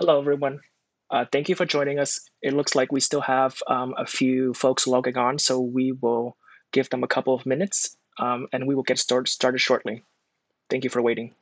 Hello, everyone. Thank you for joining us. It looks like we still have a few folks logging on, so we will give them a couple of minutes and we will get started shortly. Thank you for waiting.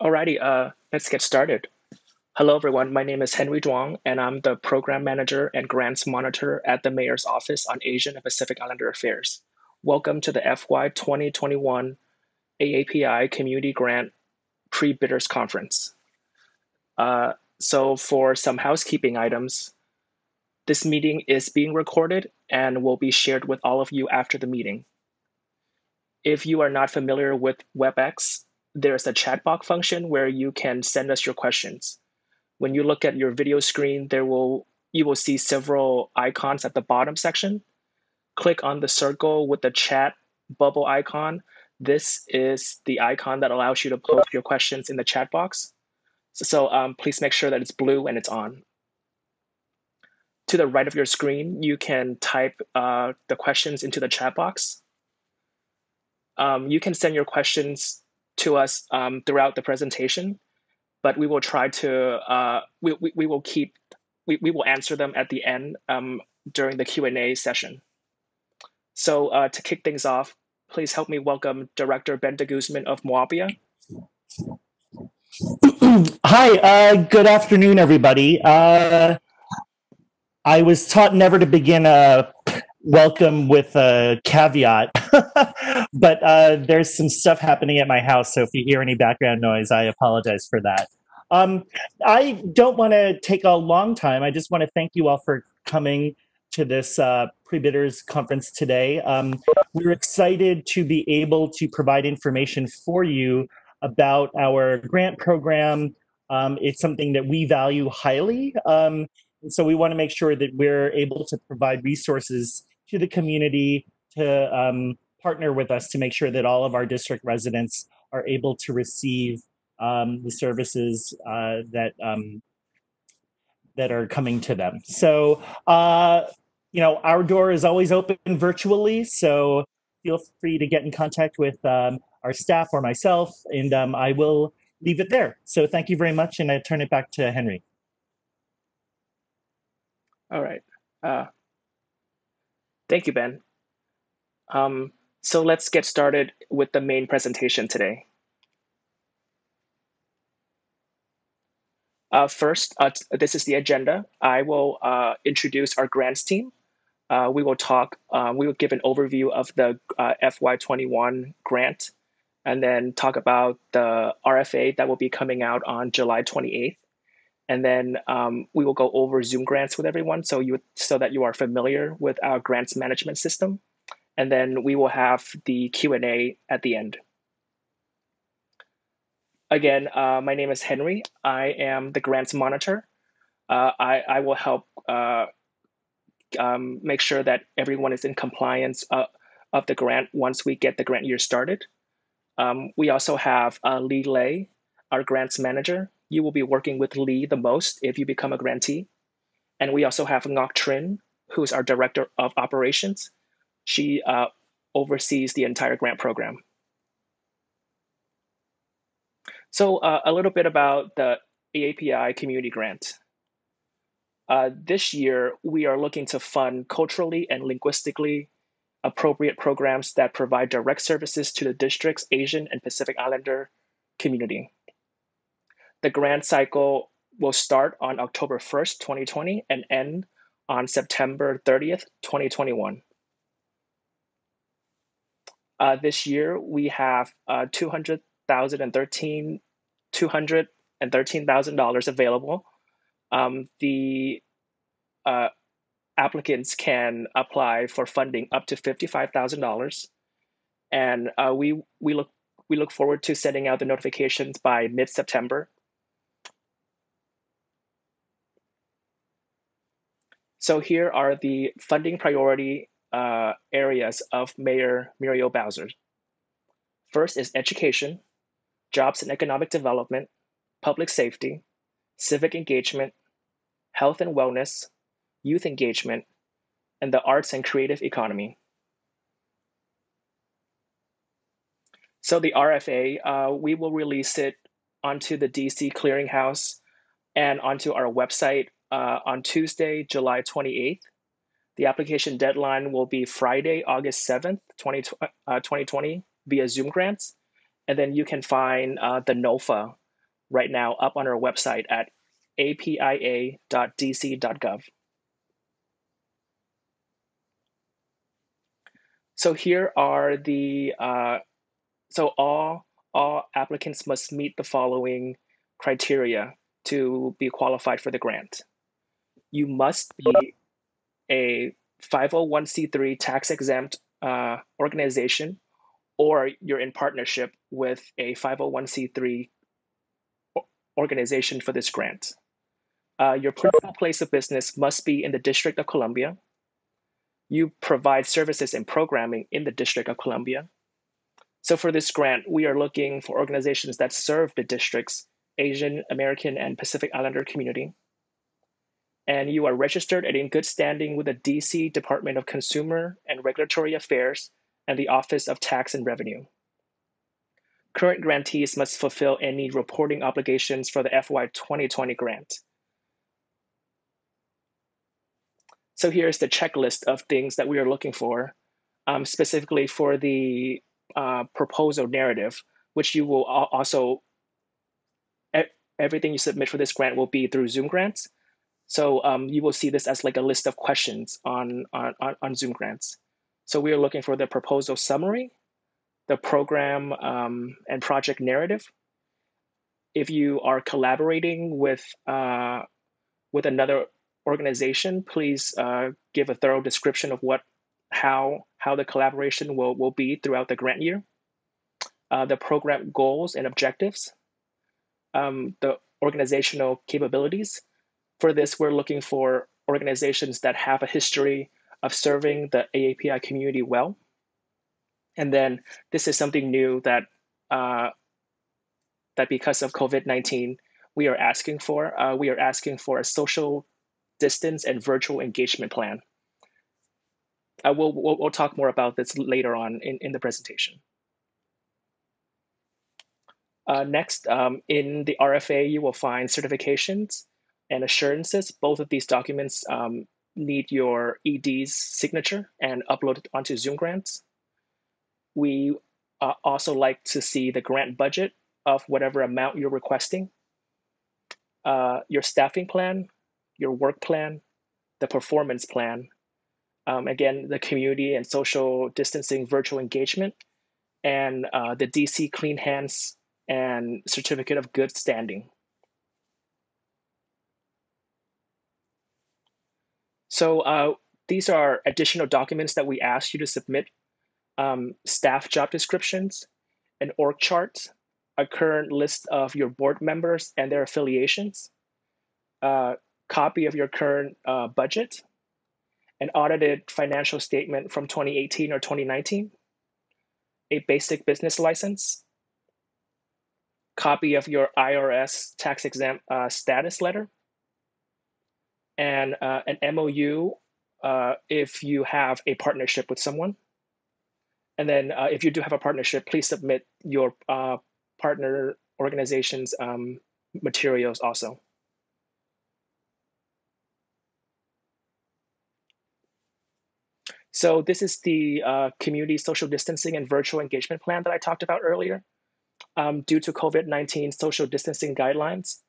Alrighty, let's get started. Hello, everyone. My name is Henry Duong, and I'm the Program Manager and Grants Monitor at the Mayor's Office on Asian and Pacific Islander Affairs. Welcome to the FY 2021 AAPI Community Grant Pre-Bidders Conference. So for some housekeeping items, this meeting is being recorded and will be shared with all of you after the meeting. If you are not familiar with WebEx, there's a chat box function where you can send us your questions. When you look at your video screen, you will see several icons at the bottom section. Click on the circle with the chat bubble icon. This is the icon that allows you to post your questions in the chat box. So please make sure that it's blue and it's on. To the right of your screen, you can type the questions into the chat box. You can send your questions to us throughout the presentation, but we will try to we will answer them at the end during the Q&A session. So to kick things off, please help me welcome Director Ben de Guzman of MOAPIA. Hi, good afternoon, everybody. I was taught never to begin a welcome with a caveat, but there's some stuff happening at my house, so if you hear any background noise, I apologize for that. I don't want to take a long time. I just want to thank you all for coming to this pre-bidders conference today. We're excited to be able to provide information for you about our grant program. It's something that we value highly. And so we want to make sure that we're able to provide resources to the community to partner with us to make sure that all of our district residents are able to receive the services that are coming to them. So, our door is always open virtually, so feel free to get in contact with our staff or myself, and I will leave it there. So thank you very much, and I turn it back to Henry. All right. Thank you, Ben. So let's get started with the main presentation today. First, this is the agenda. I will introduce our grants team. We will give an overview of the FY21 grant, and then talk about the RFA that will be coming out on July 28th. And then we will go over Zoom grants with everyone so that you are familiar with our grants management system. And then we will have the Q&A at the end. Again, my name is Henry. I am the grants monitor. I will help make sure that everyone is in compliance of the grant once we get the grant year started. We also have Lee Lay, our grants manager. You will be working with Lee the most if you become a grantee. And we also have Ngoc Trin, who's our director of operations. She oversees the entire grant program. So a little bit about the AAPI community grant. This year, we are looking to fund culturally and linguistically appropriate programs that provide direct services to the district's Asian and Pacific Islander community. The grant cycle will start on October 1st, 2020 and end on September 30th, 2021. This year, we have $213,000 available. The applicants can apply for funding up to $55,000, and we look forward to sending out the notifications by mid-September. So here are the funding priority areas of Mayor Muriel Bowser. First is education, jobs and economic development, public safety, civic engagement, health and wellness, youth engagement, and the arts and creative economy. So the RFA, we will release it onto the DC Clearinghouse and onto our website on Tuesday, July 28th. The application deadline will be Friday, August 7th, 2020 via Zoom grants. And then you can find the NOFA right now up on our website at apia.dc.gov. So here are the, so all applicants must meet the following criteria to be qualified for the grant. You must be a 501c3 tax exempt organization or you're in partnership with a 501c3 organization for this grant. Your principal place of business must be in the District of Columbia. You provide services and programming in the District of Columbia. So for this grant, we are looking for organizations that serve the district's Asian American and Pacific Islander community. And you are registered and in good standing with the DC Department of Consumer and Regulatory Affairs and the Office of Tax and Revenue. Current grantees must fulfill any reporting obligations for the FY2020 grant. So here's the checklist of things that we are looking for, specifically for the proposal narrative, which you will also, everything you submit for this grant will be through Zoom grants. So you will see this as like a list of questions on Zoom grants. So we are looking for the proposal summary, the program and project narrative. If you are collaborating with another organization, please give a thorough description of how the collaboration will be throughout the grant year. The program goals and objectives, the organizational capabilities. For this, we're looking for organizations that have a history of serving the AAPI community well. And then this is something new that because of COVID-19, we are asking for. We are asking for a social distance and virtual engagement plan. We'll talk more about this later on in the presentation. Next, in the RFA, you will find certifications and assurances. Both of these documents need your ED's signature and uploaded onto Zoom grants. We also like to see the grant budget of whatever amount you're requesting, your staffing plan, your work plan, the performance plan, again, the community and social distancing virtual engagement, and the DC Clean Hands and Certificate of Good Standing. So these are additional documents that we asked you to submit: staff job descriptions, an org chart, a current list of your board members and their affiliations, a copy of your current budget, an audited financial statement from 2018 or 2019, a basic business license, copy of your IRS tax exempt status letter, and an MOU if you have a partnership with someone. And then if you do have a partnership, please submit your partner organization's materials also. So this is the community social distancing and virtual engagement plan that I talked about earlier. Due to COVID-19 social distancing guidelines,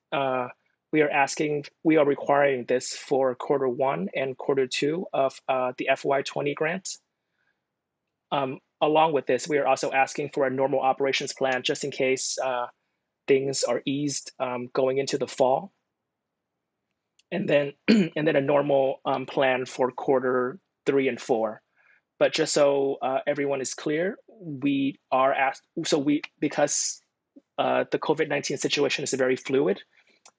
we are requiring this for Q1 and Q2 of the FY20 grant. Along with this, we are also asking for a normal operations plan just in case things are eased going into the fall. And then a normal plan for Q3 and Q4. But just so everyone is clear, we are asked, because the COVID-19 situation is very fluid,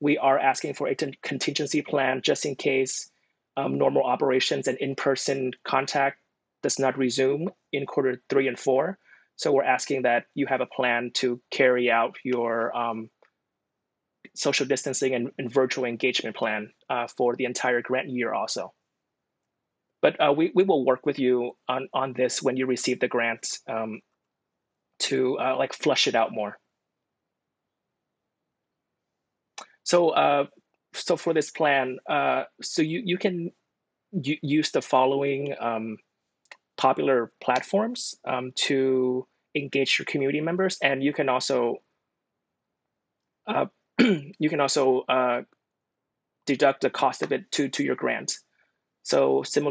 we are asking for a contingency plan just in case normal operations and in-person contact does not resume in Q3 and Q4. So we're asking that you have a plan to carry out your social distancing and virtual engagement plan for the entire grant year also. But we will work with you on this when you receive the grant to like flush it out more. So for this plan, so you can use the following popular platforms to engage your community members, and you can also deduct the cost of it to your grant. So some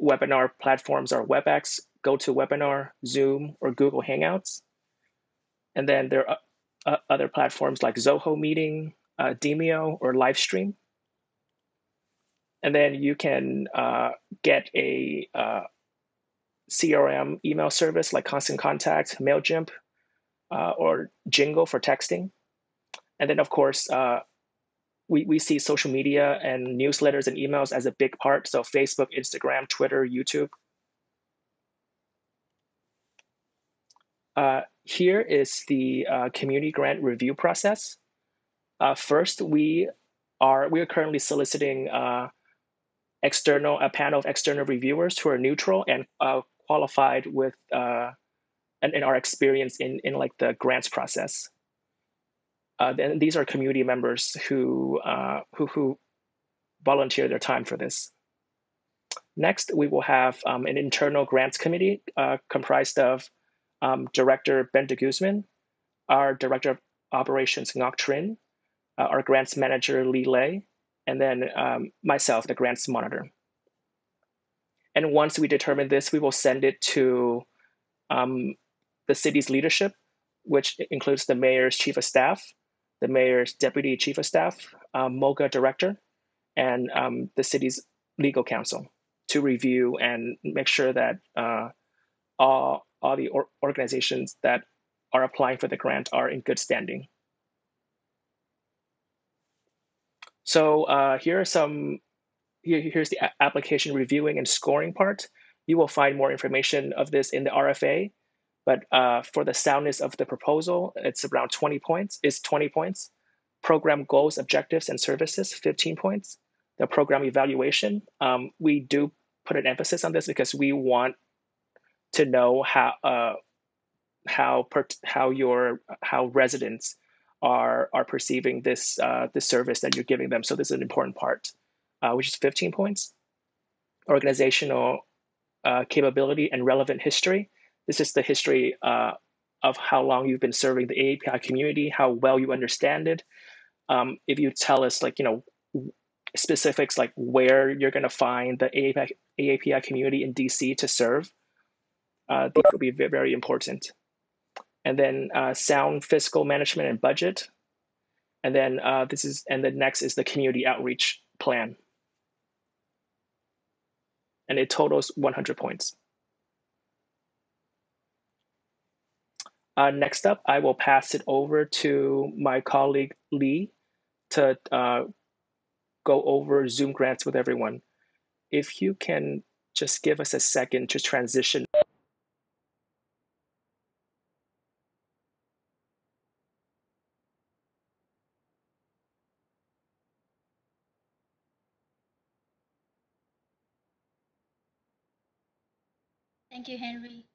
webinar platforms are WebEx, GoToWebinar, Zoom, or Google Hangouts. And then there are other platforms like Zoho Meeting, Demio, or Livestream. And then you can get a CRM email service like Constant Contact, MailChimp, or Jingle for texting. And then, of course, we see social media and newsletters and emails as a big part. So Facebook, Instagram, Twitter, YouTube. Here is the community grant review process. First, we are currently soliciting a panel of external reviewers who are neutral and qualified with and in our experience in like the grants process. Then these are community members who volunteer their time for this. Next, we will have an internal grants committee comprised of Director Ben de Guzman, our Director of Operations Ngoc Trin, our grants manager Lee Lei, and then myself, the grants monitor. And once we determine this, we will send it to the city's leadership, which includes the mayor's chief of staff, the mayor's deputy chief of staff, MOGA director, and the city's legal counsel to review and make sure that all the organizations that are applying for the grant are in good standing. So here's the application reviewing and scoring part. You will find more information of this in the RFA, but for the soundness of the proposal, it's around 20 points. It's 20 points. Program goals, objectives, and services, 15 points. The program evaluation, we do put an emphasis on this because we want to know how residents are perceiving this service that you're giving them. So this is an important part, which is 15 points. Organizational capability and relevant history. This is the history of how long you've been serving the AAPI community, how well you understand it. If you tell us, like, specifics like where you're going to find the AAPI community in DC to serve, these will be very, very important. And then sound fiscal management and budget. And then the next is the community outreach plan. And it totals 100 points. Next up, I will pass it over to my colleague Lee to go over Zoom grants with everyone. If you can just give us a second to transition. Thank you, Henry.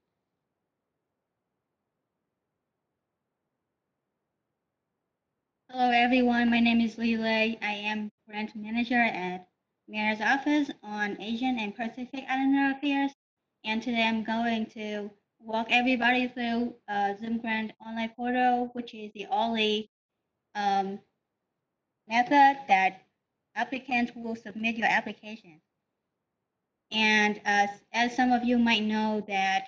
Hello, everyone. My name is Lee Lei. I am grant manager at Mayor's Office on Asian and Pacific Islander Affairs. And today I'm going to walk everybody through Zoom Grant Online Portal, which is the only method that applicants will submit your application. And as some of you might know that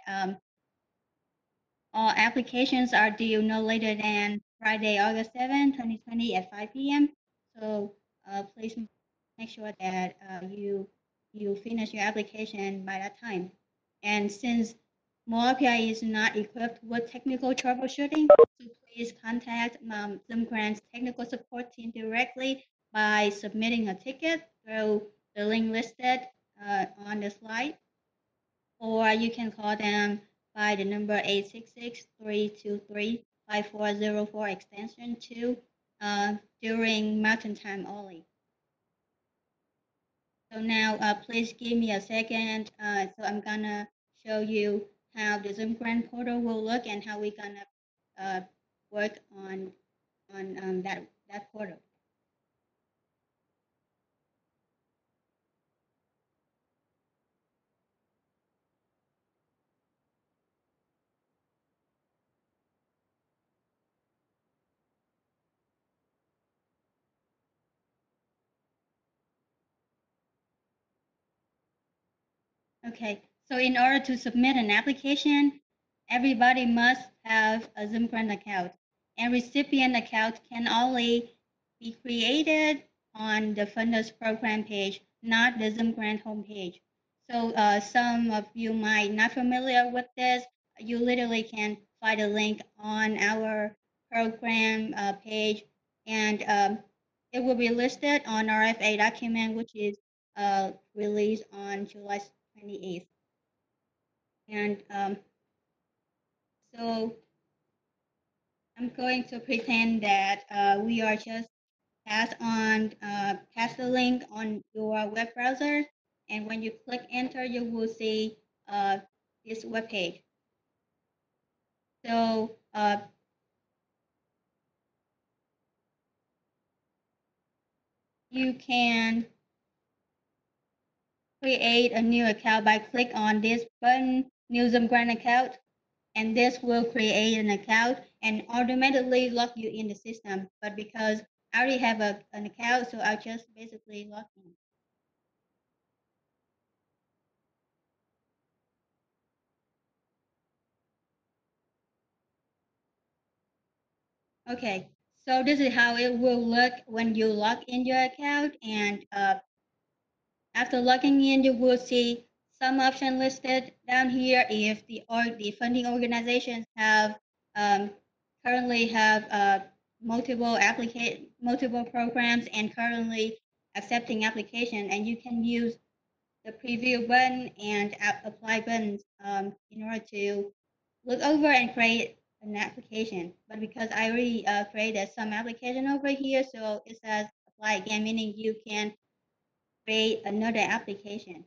all applications are due no later than Friday, August 7, 2020 at 5 p.m. So please make sure that you finish your application by that time. And since MOAPIA is not equipped with technical troubleshooting, so please contact Zoom Grant's technical support team directly by submitting a ticket through the link listed on the slide, or you can call them by the number 866-323-5404 extension 2 during Mountain Time only. So now please give me a second. So I'm gonna show you how the Zoom Grant portal will look and how we're gonna work on that portal. Okay, so in order to submit an application, everybody must have a Zoom Grant account, and recipient account can only be created on the Funders Program page, not the Zoom Grant homepage. So some of you might not familiar with this. You literally can find a link on our program page, and it will be listed on RFA document, which is released on July 28th. And so I'm going to pretend that we are just pass the link on your web browser, and when you click enter, you will see this web page. So you can create a new account by click on this button, New Zoom Grant Account, and this will create an account and automatically log you in the system. But because I already have an account, so I'll just basically log in. Okay, so this is how it will look when you log in your account, and after logging in, you will see some options listed down here. If the funding organizations have currently have multiple programs and currently accepting application, and you can use the preview button and apply buttons in order to look over and create an application. But because I already created some application over here, so it says apply again, meaning you can create another application.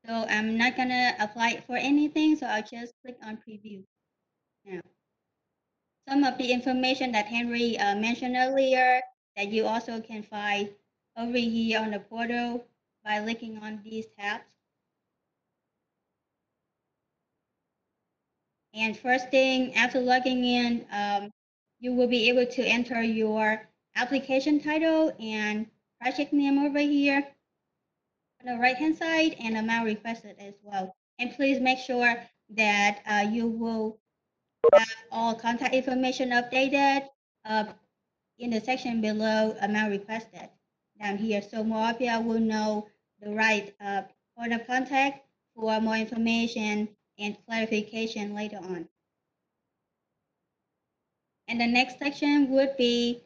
So I'm not gonna apply for anything, so I'll just click on preview now. Some of the information that Henry mentioned earlier that you also can find over here on the portal by clicking on these tabs. And first thing, after logging in, you will be able to enter your application title and project name over here on the right hand side and amount requested as well. And please make sure that you will have all contact information updated in the section below amount requested down here. So MOAPIA will know the right point of contact for more information and clarification later on. And the next section would be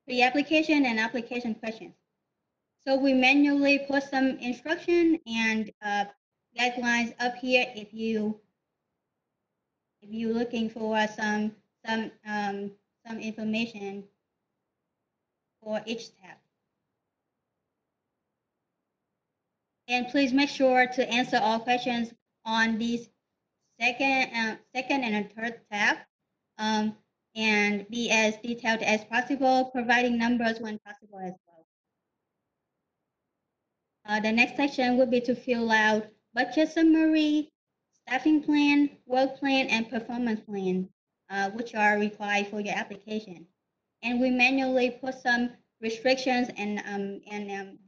pre-application and application questions. So we manually put some instruction and guidelines up here if you're looking for some information for each tab. And please make sure to answer all questions on these second and third tab, and be as detailed as possible, providing numbers when possible as well. The next section would be to fill out budget summary, staffing plan, work plan, and performance plan, which are required for your application. And we manually put some restrictions and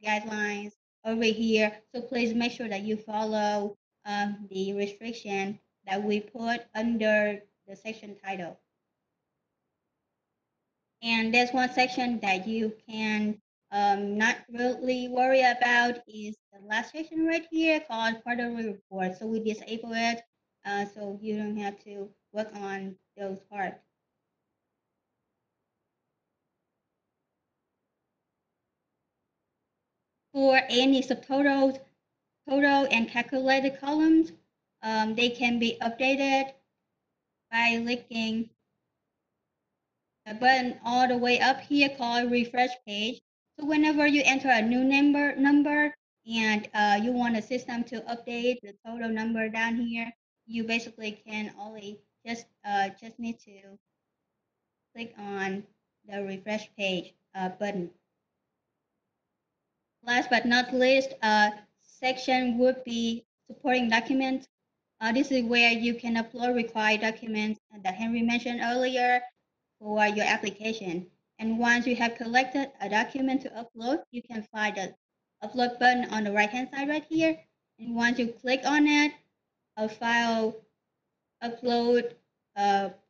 guidelines over here. So please make sure that you follow the restriction that we put under the section title. And there's one section that you can not really worry about is the last section right here called quarterly report. So we disable it so you don't have to work on those parts. For any subtotals, total and calculated columns, they can be updated by clicking a button all the way up here called refresh page. So whenever you enter a new number and you want the system to update the total number down here, you basically can only just need to click on the refresh page button. Last but not least, section would be supporting documents. This is where you can upload required documents that Henry mentioned earlier for your application. And once you have collected a document to upload, you can find the upload button on the right hand side right here. And once you click on it, a file upload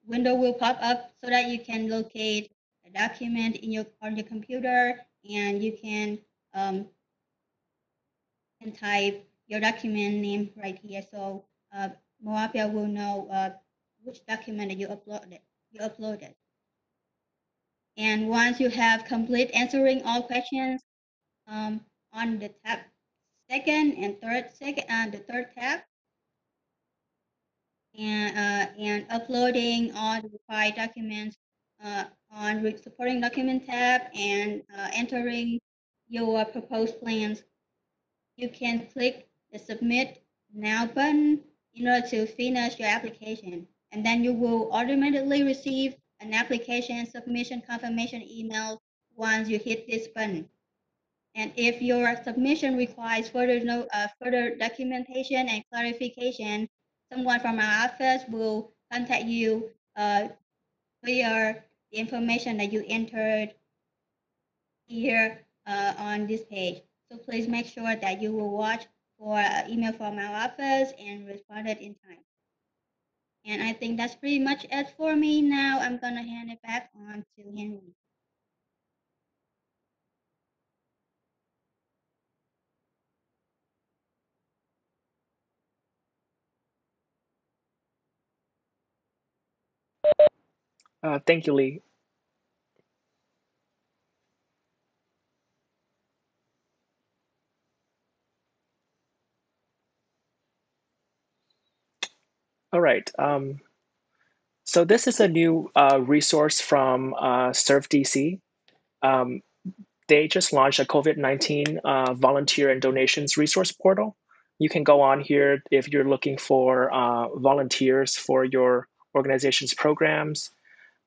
window will pop up so that you can locate a document on your computer, and you can can type your document name right here. So MOAPIA will know which document that you uploaded. And once you have complete answering all questions on the tab the third tab, and uploading all the required documents on supporting document tab and entering your proposed plans, you can click the submit now button in order to finish your application. And then you will automatically receive an application submission confirmation email once you hit this button. And if your submission requires further documentation and clarification, someone from our office will contact you via the information that you entered here on this page. So please make sure that you will watch for an email from our office and respond it in time. And I think that's pretty much it for me. Now I'm gonna hand it back on to Henry. Thank you, Lee. All right. So this is a new resource from ServeDC. They just launched a COVID-19 volunteer and donations resource portal. You can go on here if you're looking for volunteers for your organization's programs.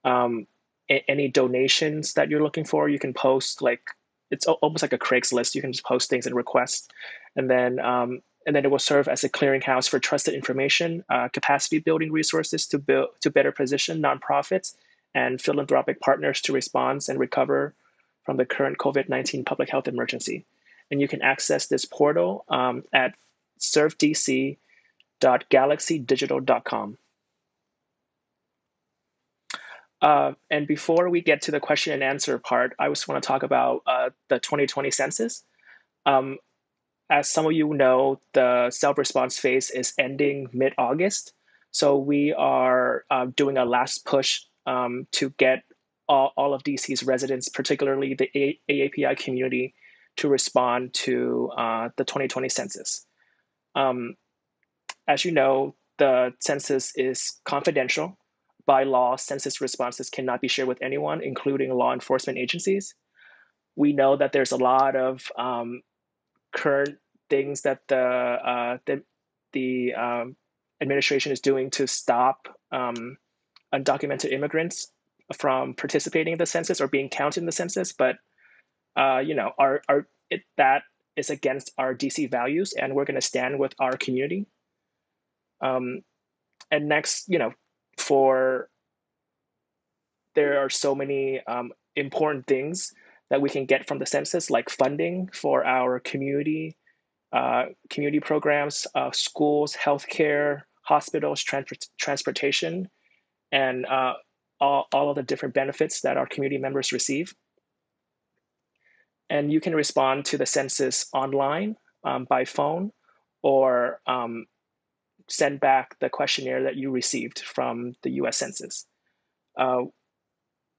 Any donations that you're looking for, you can post, like it's almost like a Craigslist. You can just post things and request, and then it will serve as a clearinghouse for trusted information, capacity building resources to better position nonprofits and philanthropic partners to respond and recover from the current COVID-19 public health emergency. And you can access this portal at servedc.galaxydigital.com. And before we get to the question and answer part, I just want to talk about the 2020 census. As some of you know, the self-response phase is ending mid-August. So we are doing a last push to get all of DC's residents, particularly the AAPI community, to respond to the 2020 census. As you know, the census is confidential. By law, census responses cannot be shared with anyone, including law enforcement agencies. We know that there's a lot of current things that the administration is doing to stop undocumented immigrants from participating in the census or being counted in the census, but that is against our DC values, and we're going to stand with our community. And next, there are so many important things that we can get from the census, like funding for our community programs, schools, healthcare, hospitals, transportation, and all of the different benefits that our community members receive. And you can respond to the census online, by phone, or send back the questionnaire that you received from the US Census.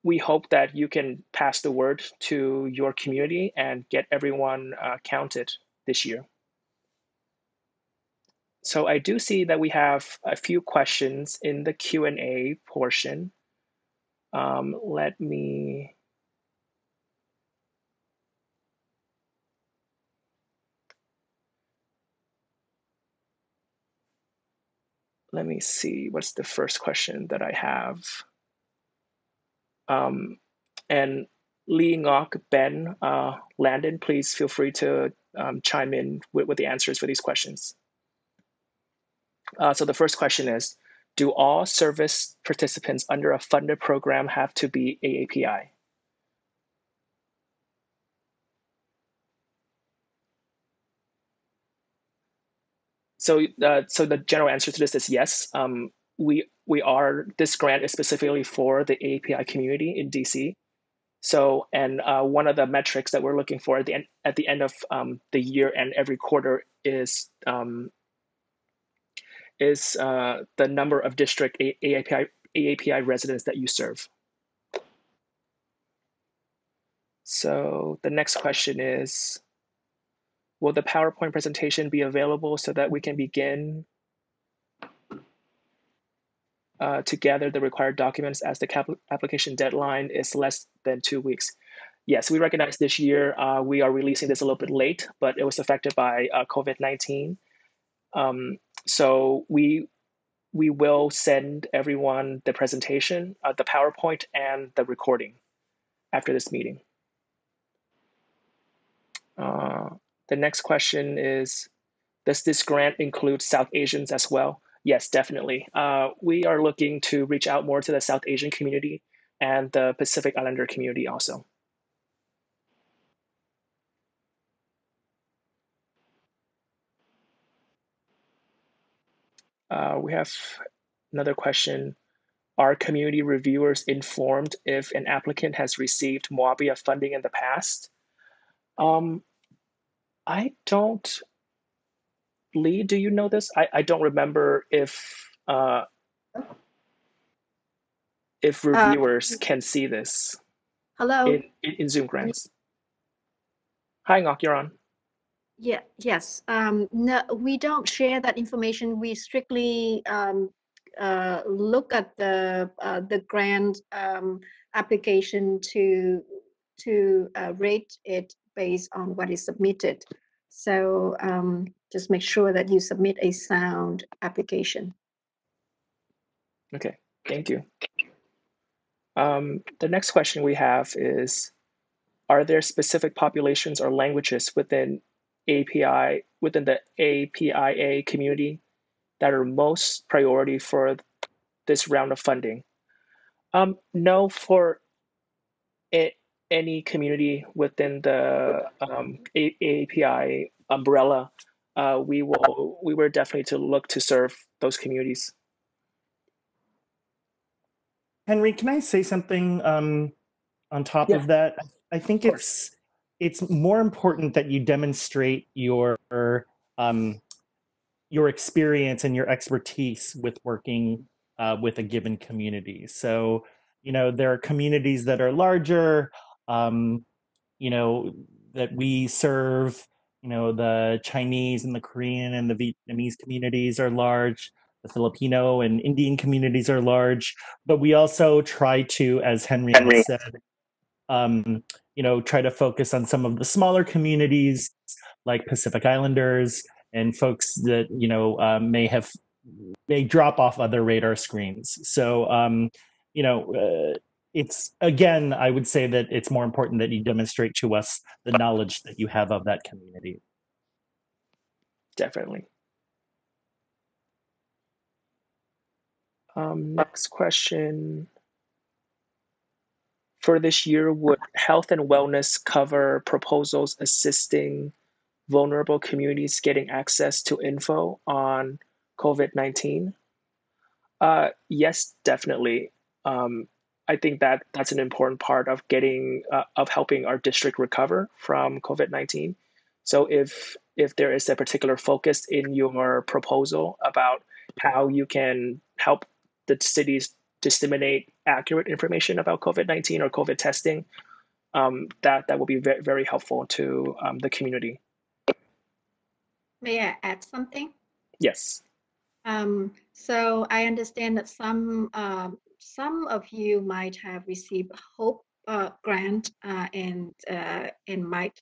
We hope that you can pass the word to your community and get everyone counted this year. So I do see that we have a few questions in the Q&A portion. Let me see what's the first question that I have. And Lee Ngoc, Ben, Landon, please feel free to chime in with the answers for these questions. So the first question is, do all service participants under a funded program have to be AAPI? So the general answer to this is yes. This grant is specifically for the AAPI community in DC. So, and one of the metrics that we're looking for at the end of the year and every quarter is the number of district AAPI residents that you serve. So the next question is, will the PowerPoint presentation be available so that we can begin to gather the required documents as the application deadline is less than 2 weeks? Yes, we recognize this year we are releasing this a little bit late, but it was affected by COVID-19. So we will send everyone the presentation, the PowerPoint, and the recording after this meeting. The next question is, does this grant include South Asians as well? Yes, definitely. We are looking to reach out more to the South Asian community and the Pacific Islander community also. We have another question. Are community reviewers informed if an applicant has received MOAPIA funding in the past? I don't, Lee, do you know this? I don't remember if reviewers can see this Hello. in Zoom grants. Hi, Ngok, you're on. Yeah, yes. No, we don't share that information. We strictly look at the grant application to rate it based on what is submitted. So just make sure that you submit a sound application. Okay, thank you. The next question we have is, are there specific populations or languages within the APIA community that are most priority for this round of funding? No, for any community within the API umbrella, we were definitely to look to serve those communities. Henry, can I say something on top of that? I think it's more important that you demonstrate your experience and your expertise with working with a given community. So, there are communities that are larger, that we serve. The Chinese and the Korean and the Vietnamese communities are large. The Filipino and Indian communities are large, but we also try to, as Henry said, try to focus on some of the smaller communities like Pacific Islanders and folks that may drop off other radar screens. So it's, again, I would say that it's more important that you demonstrate to us the knowledge that you have of that community. Definitely. Next question. For this year, would health and wellness cover proposals assisting vulnerable communities getting access to info on COVID-19? Yes, definitely. I think that's an important part of helping our district recover from COVID-19. So if there is a particular focus in your proposal about how you can help the cities disseminate accurate information about COVID-19 or COVID testing, that will be very, very helpful to the community. May I add something? Yes. So I understand that some of you might have received HOPE grant and might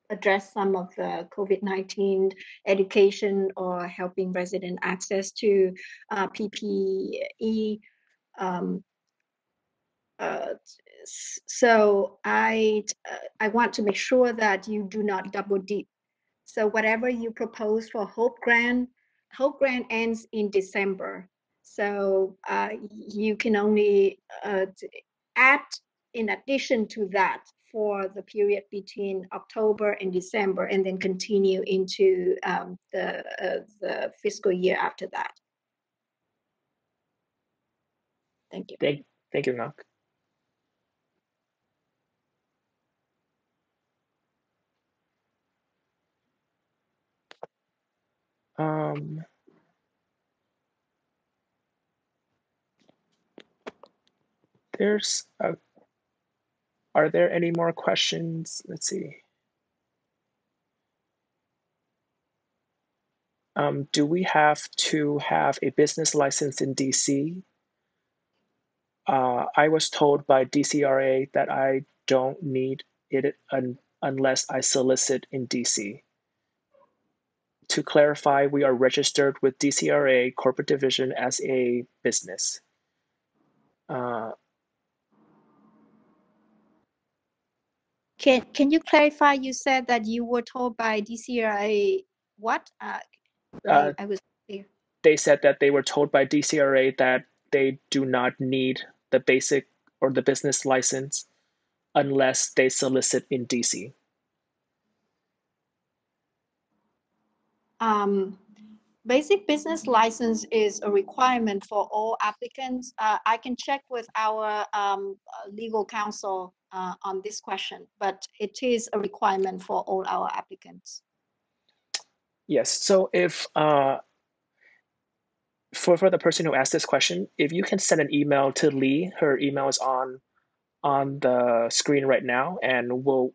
address some of the COVID-19 education or helping resident access to PPE. So I want to make sure that you do not double dip. So whatever you propose for HOPE grant ends in December. So you can only add in addition to that for the period between October and December, and then continue into the fiscal year after that. Thank you. Thank you, Ngok. Are there any more questions? Let's see. Do we have to have a business license in DC? I was told by DCRA that I don't need it unless I solicit in DC. To clarify, we are registered with DCRA Corporate Division as a business. Can you clarify? You said that you were told by DCRA what? I was clear. They said that they were told by DCRA that they do not need the basic or the business license unless they solicit in DC. Basic business license is a requirement for all applicants. I can check with our legal counsel on this question, but it is a requirement for all our applicants. Yes, so if for the person who asked this question, if you can send an email to Lee, her email is on the screen right now, and we'll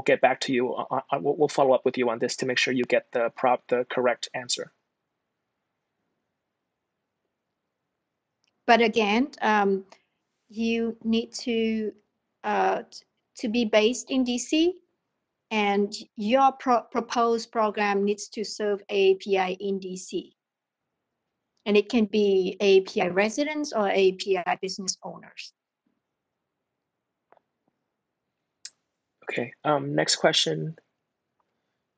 get back to you. We'll follow up with you on this to make sure you get the correct answer. But again, you need to be based in DC, and your proposed program needs to serve AAPI in DC. And it can be AAPI residents or AAPI business owners. Okay, next question.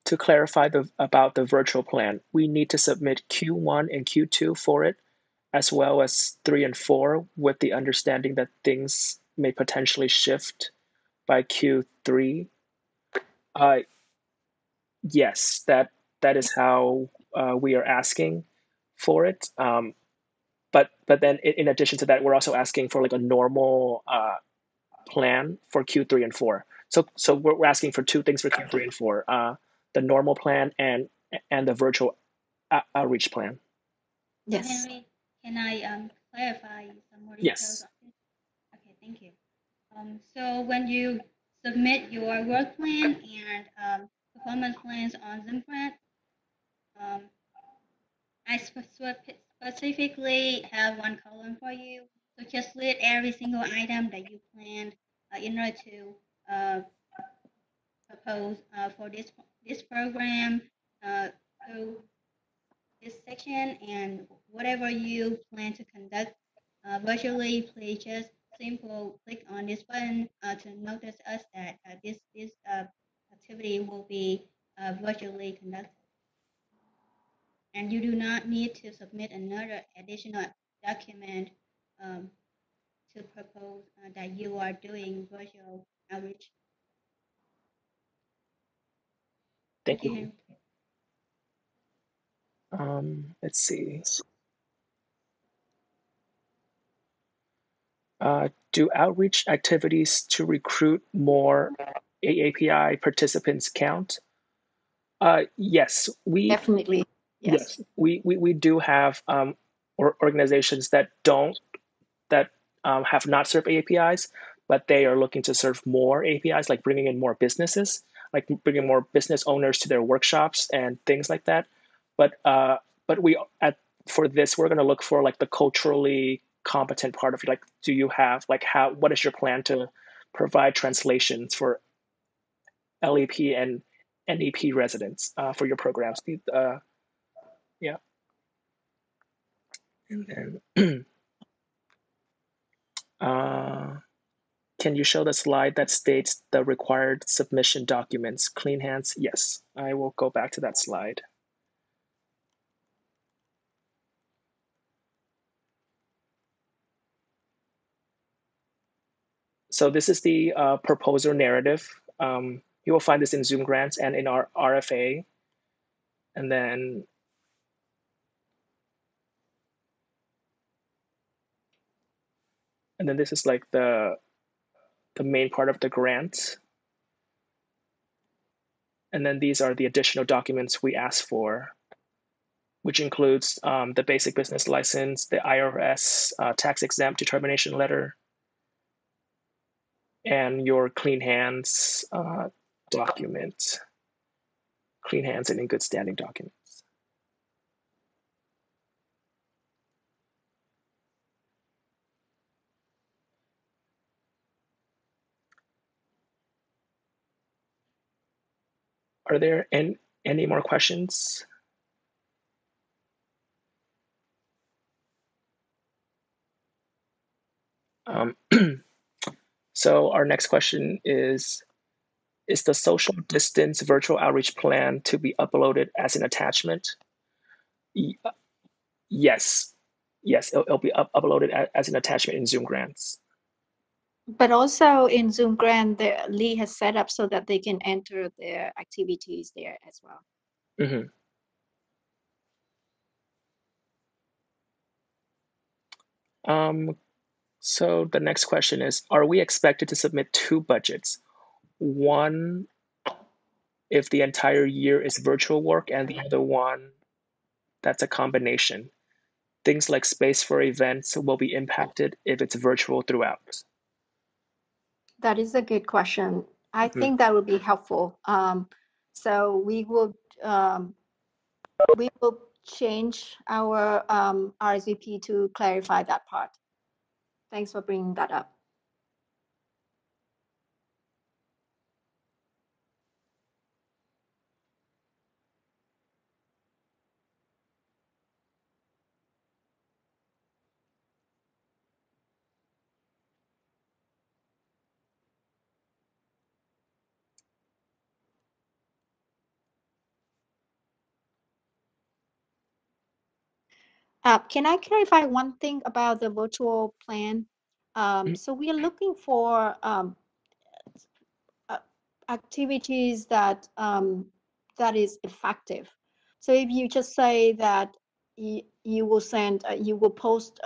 To clarify about the virtual plan, we need to submit Q1 and Q2 for it, as well as 3 and 4, with the understanding that things may potentially shift by Q3. Yes, that is how we are asking for it. But then in addition to that, we're also asking for like a normal plan for Q3 and 4. So we're asking for two things for Q3 and 4: the normal plan and the virtual outreach plan. Yes. Henry, can I clarify some more details? Yes. Okay, thank you. So when you submit your work plan and performance plans on Zoom Grant, I specifically have one column for you. So just list every single item that you planned in order to propose for this program through this section, and whatever you plan to conduct virtually, please just simple click on this button to notice us that this activity will be virtually conducted. And you do not need to submit another additional document to propose that you are doing virtual outreach. Thank you. Let's see. Do outreach activities to recruit more AAPI participants count? Yes, we Definitely. yes, we do have organizations that have not served APIs, but they are looking to serve more APIs, like bringing in more businesses, like bringing more business owners to their workshops and things like that. But for this, we're going to look for like the culturally competent part of it. Like, do you have like what is your plan to provide translations for LEP and NEP residents for your programs? Yeah. And then can you show the slide that states the required submission documents? Clean hands? Yes, I will go back to that slide. So this is the proposal narrative. You will find this in Zoom Grants and in our RFA. And then this is like the main part of the grant. And then these are the additional documents we asked for. which includes the basic business license, the IRS tax exempt determination letter, and your clean hands document, clean hands and in good standing documents. Are there any more questions? So our next question is the social distance virtual outreach plan to be uploaded as an attachment? Yes, it'll be uploaded as an attachment in Zoom Grants. But also in Zoom Grant, Lee has set up so that they can enter their activities there as well. Mm-hmm. So the next question is, are we expected to submit 2 budgets? One, if the entire year is virtual work, and the other one, that's a combination. Things like space for events will be impacted if it's virtual throughout. That is a good question. I think that would be helpful. So we will change our RSVP to clarify that part. Thanks for bringing that up. Can I clarify one thing about the virtual plan? So we are looking for activities that that is effective. So if you just say that you will send, you will post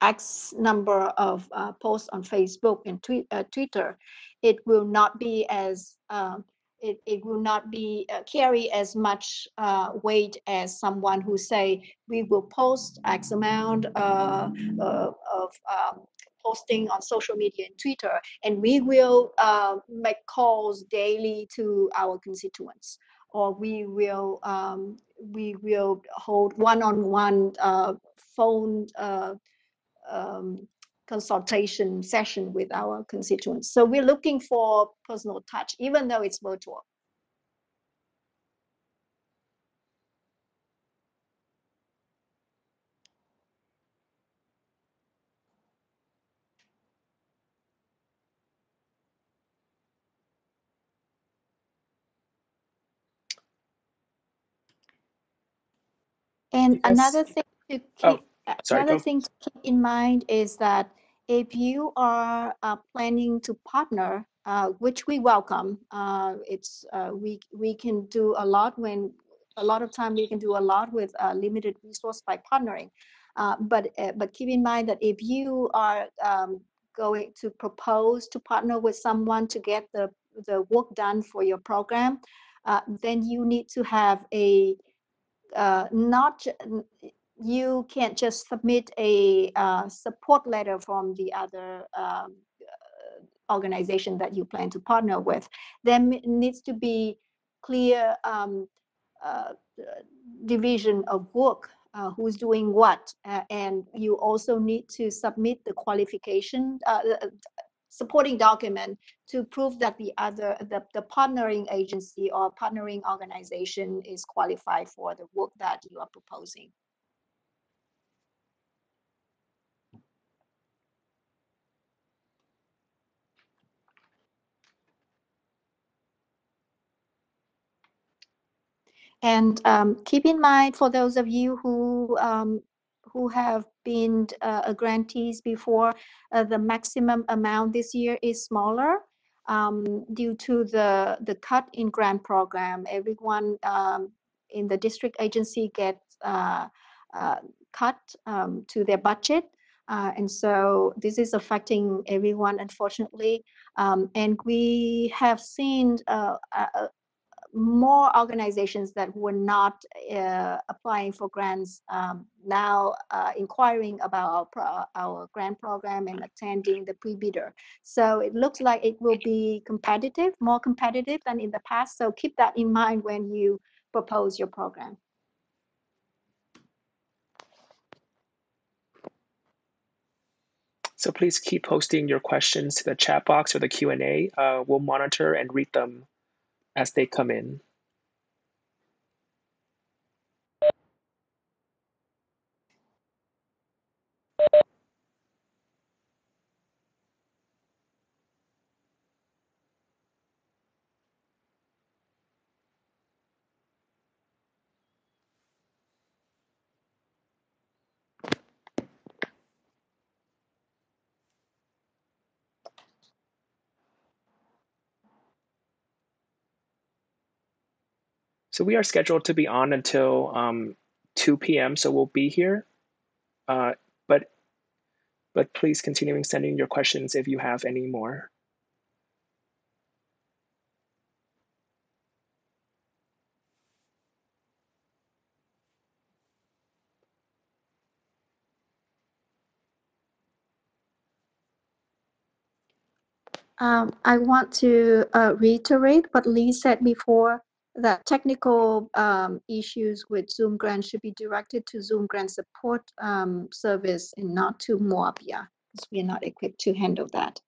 X number of posts on Facebook and Twitter, it will not be as it will not be carry as much weight as someone who say we will post X amount of posting on social media and Twitter, and we will make calls daily to our constituents, or we will hold one-on-one phone consultation session with our constituents. So we're looking for personal touch, even though it's virtual. And Yes. another thing to keep, Sorry, to keep in mind is that if you are planning to partner, which we welcome, we can do a lot when a lot of time we can do a lot with limited resource by partnering. But keep in mind that if you are going to propose to partner with someone to get the work done for your program, then you need to have a not you can't just submit a support letter from the other organization that you plan to partner with. There needs to be clear division of work, who's doing what, and you also need to submit the qualification supporting document to prove that the partnering agency or partnering organization is qualified for the work that you are proposing. And keep in mind, for those of you who have been grantees before, the maximum amount this year is smaller due to the cut in grant program. Everyone in the district agency gets cut to their budget. And so this is affecting everyone, unfortunately. And we have seen more organizations that were not applying for grants now inquiring about our grant program and attending the pre-bidder. So it looks like it will be competitive, more competitive than in the past. So keep that in mind when you propose your program. So please keep posting your questions to the chat box or the Q&A. We'll monitor and read them as they come in. So we are scheduled to be on until 2 p.m. So we'll be here, but please continue sending your questions if you have any more. I want to reiterate what Lee said before, that technical issues with Zoom Grant should be directed to Zoom Grant Support Service and not to MOAPIA, because we are not equipped to handle that.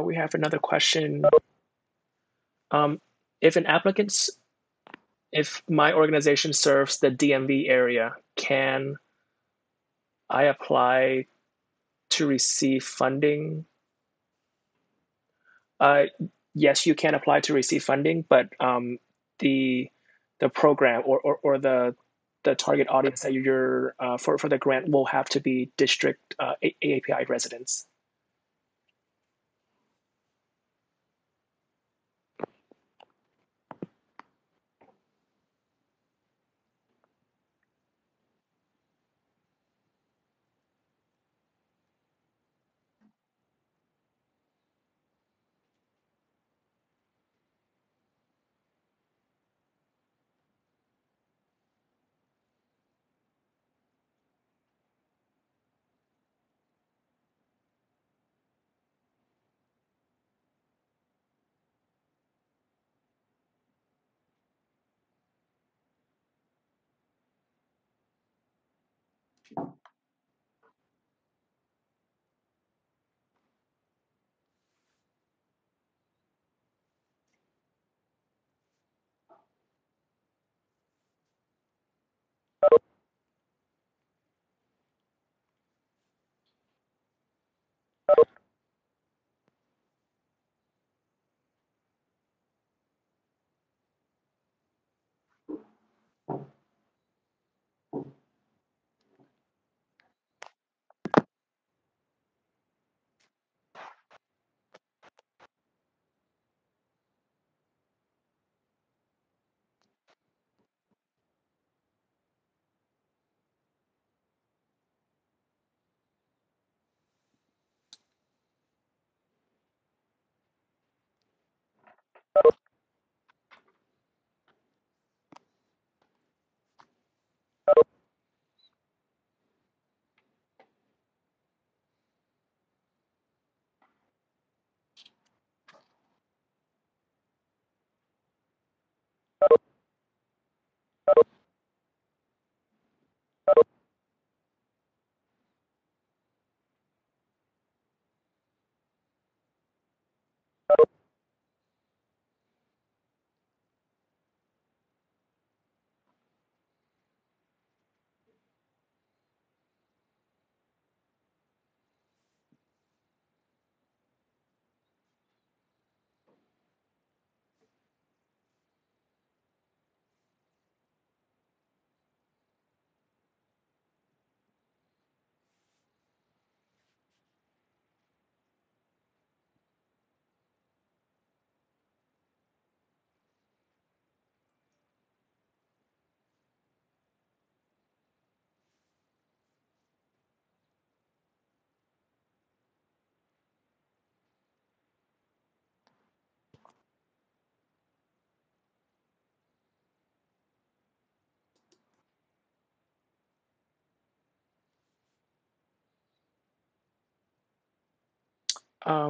We have another question. If my organization serves the DMV area, can I apply to receive funding? Yes, you can apply to receive funding, but the program or the target audience that you're for the grant will have to be district AAPI residents.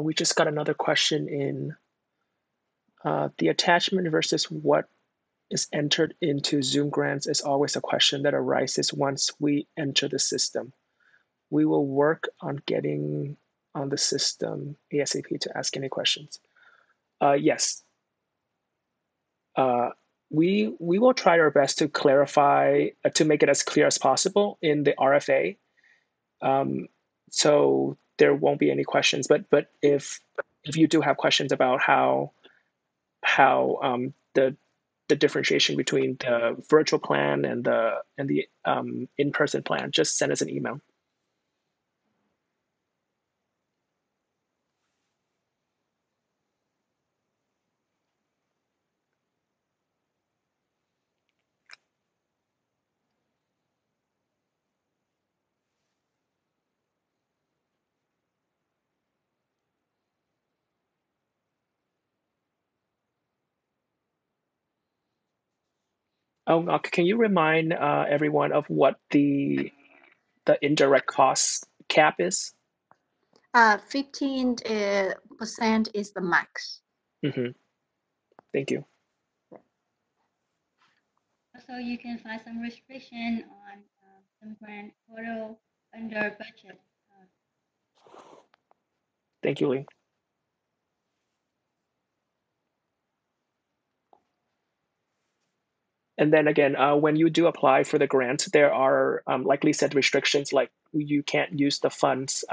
We just got another question in. The attachment versus what is entered into Zoom grants is always a question that arises once we enter the system. We will work on getting on the system ASAP to ask any questions. Yes. We will try our best to clarify, to make it as clear as possible in the RFA. So there won't be any questions, but if you do have questions about how the differentiation between the virtual plan and the in-person plan, just send us an email. Oh, can you remind everyone of what the indirect cost cap is? 15% is the max. Mm-hmm. Thank you. Also, you can find some restriction on some grant portal under budget. Thank you, Lee. And then again, when you do apply for the grant, there are likely set restrictions, like you can't use the funds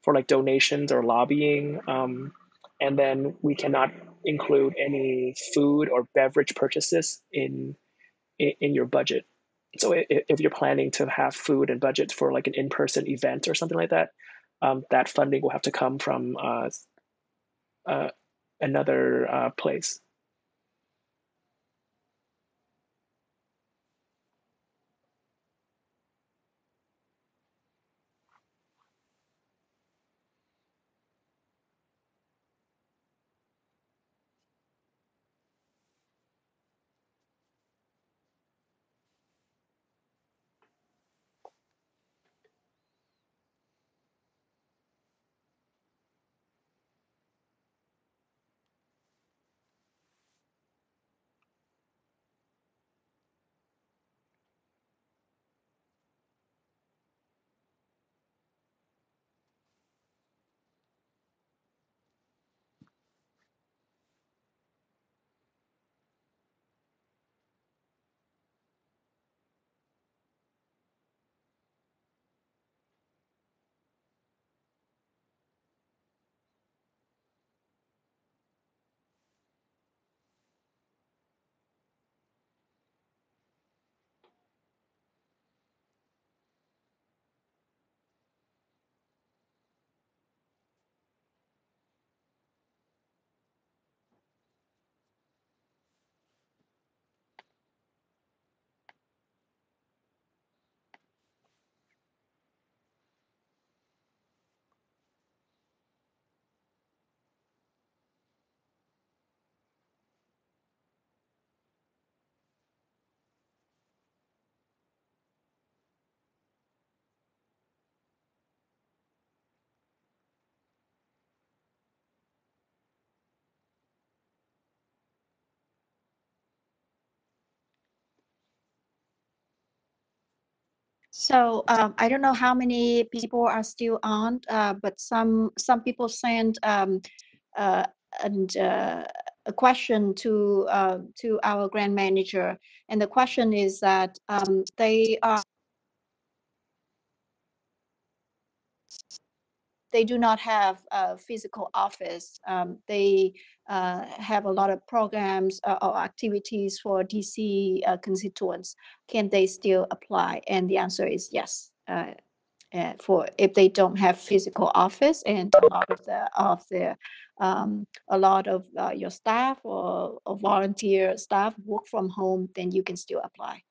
for like donations or lobbying. And then we cannot include any food or beverage purchases in your budget. So if you're planning to have food and budget for like an in-person event or something like that, that funding will have to come from another place. So I don't know how many people are still on, but some people send a question to our grant manager, and the question is that they do not have a physical office. They have a lot of programs or activities for DC constituents. Can they still apply? And the answer is yes. For if they don't have physical office, and a lot of your staff or volunteer staff work from home, then you can still apply.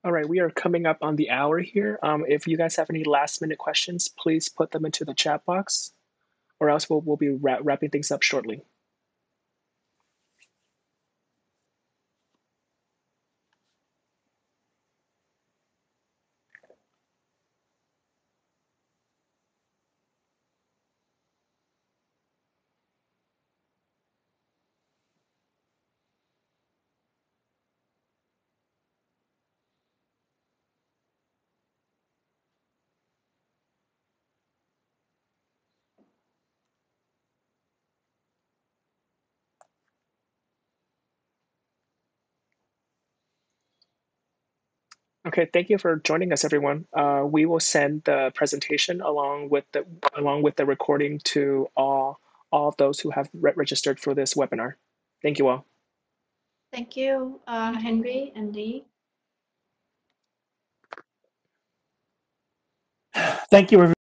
All right, we are coming up on the hour here. If you guys have any last minute questions, please put them into the chat box, or else we'll be wrapping things up shortly. Okay, thank you for joining us, everyone. We will send the presentation along with the recording to all of those who have registered for this webinar. Thank you all. Thank you, Henry and Lee. Thank you, everyone.